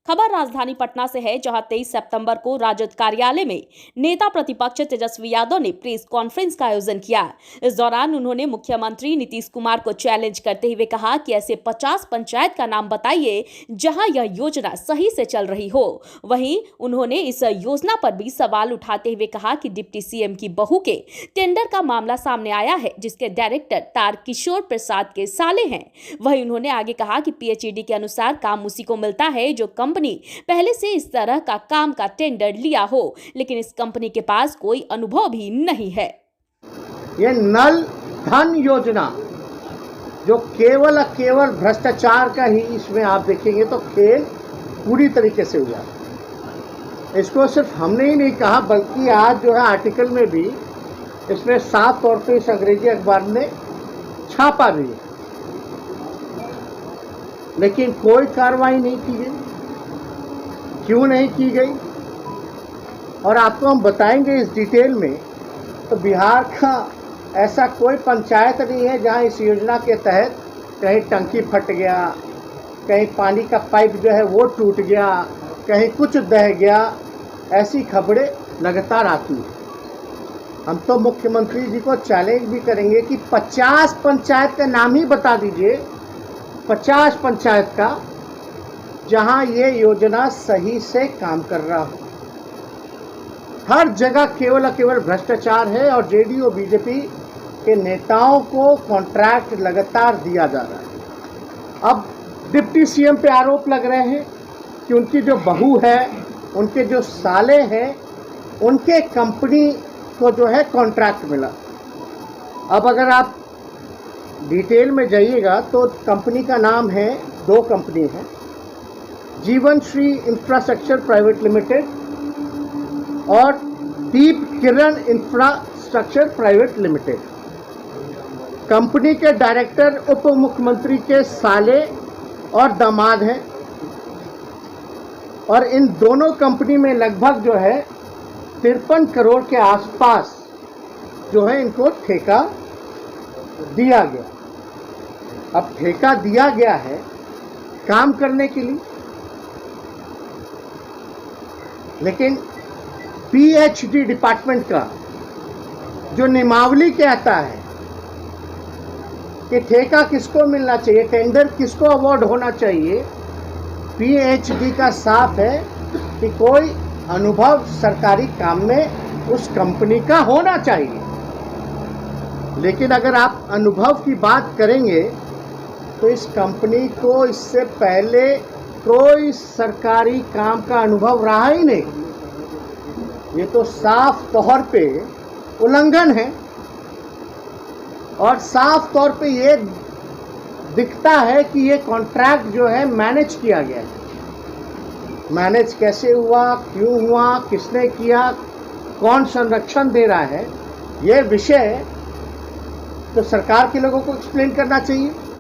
खबर राजधानी पटना से है, जहां 23 सितंबर को राजद कार्यालय में नेता प्रतिपक्ष तेजस्वी यादव ने प्रेस कॉन्फ्रेंस का आयोजन किया। इस दौरान उन्होंने मुख्यमंत्री नीतीश कुमार को चैलेंज करते हुए कहा कि ऐसे 50 पंचायत का नाम बताइए जहां यह योजना सही से चल रही हो। वहीं उन्होंने इस योजना पर भी सवाल उठाते हुए कहा कि डिप्टी सीएम की बहू के टेंडर का मामला सामने आया है, जिसके डायरेक्टर तारकिशोर प्रसाद के साले हैं। वहीं उन्होंने आगे कहा कि पीएचईडी के अनुसार काम उसी को मिलता है जो कंपनी पहले से इस तरह का काम का टेंडर लिया हो, लेकिन इस कंपनी के पास कोई अनुभव भी नहीं है। ये नल धन योजना जो केवल भ्रष्टाचार का ही, इसमें आप देखेंगे तो खेल पूरी तरीके से हुआ। इसको सिर्फ हमने ही नहीं कहा, बल्कि आज जो है आर्टिकल में भी इसमें साफ तौर पे इस अंग्रेजी अखबार ने छापा भी है, लेकिन कोई कार्रवाई नहीं की गई। क्यों नहीं की गई, और आपको हम बताएंगे इस डिटेल में। तो बिहार का ऐसा कोई पंचायत नहीं है जहां इस योजना के तहत कहीं टंकी फट गया, कहीं पानी का पाइप जो है वो टूट गया, कहीं कुछ दह गया। ऐसी खबरें लगातार आती हैं। हम तो मुख्यमंत्री जी को चैलेंज भी करेंगे कि 50 पंचायत का नाम ही बता दीजिए, 50 पंचायत का, जहां ये योजना सही से काम कर रहा हो। हर जगह केवल भ्रष्टाचार है और जेडीयू बीजेपी के नेताओं को कॉन्ट्रैक्ट लगातार दिया जा रहा है। अब डिप्टी सीएम पे आरोप लग रहे हैं कि उनकी जो बहू है, उनके जो साले हैं, उनके कंपनी को जो है कॉन्ट्रैक्ट मिला। अब अगर आप डिटेल में जाइएगा तो कंपनी का नाम है, दो कंपनी है, जीवन श्री इंफ्रास्ट्रक्चर प्राइवेट लिमिटेड और दीप किरण इंफ्रास्ट्रक्चर प्राइवेट लिमिटेड। कंपनी के डायरेक्टर उप मुख्यमंत्री के साले और दामाद हैं, और इन दोनों कंपनी में लगभग जो है 53 करोड़ के आसपास जो है इनको ठेका दिया गया। अब ठेका दिया गया है काम करने के लिए, लेकिन पीएचडी डिपार्टमेंट का जो नियमावली कहता है कि ठेका किसको मिलना चाहिए, टेंडर किसको अवार्ड होना चाहिए, पीएचडी का साफ है कि कोई अनुभव सरकारी काम में उस कंपनी का होना चाहिए। लेकिन अगर आप अनुभव की बात करेंगे तो इस कंपनी को इससे पहले कोई सरकारी काम का अनुभव रहा ही नहीं। ये तो साफ तौर पे उल्लंघन है, और साफ तौर पे ये दिखता है कि ये कॉन्ट्रैक्ट जो है मैनेज किया गया है। मैनेज कैसे हुआ, क्यों हुआ, किसने किया, कौन संरक्षण दे रहा है, ये विषय तो सरकार के लोगों को एक्सप्लेन करना चाहिए।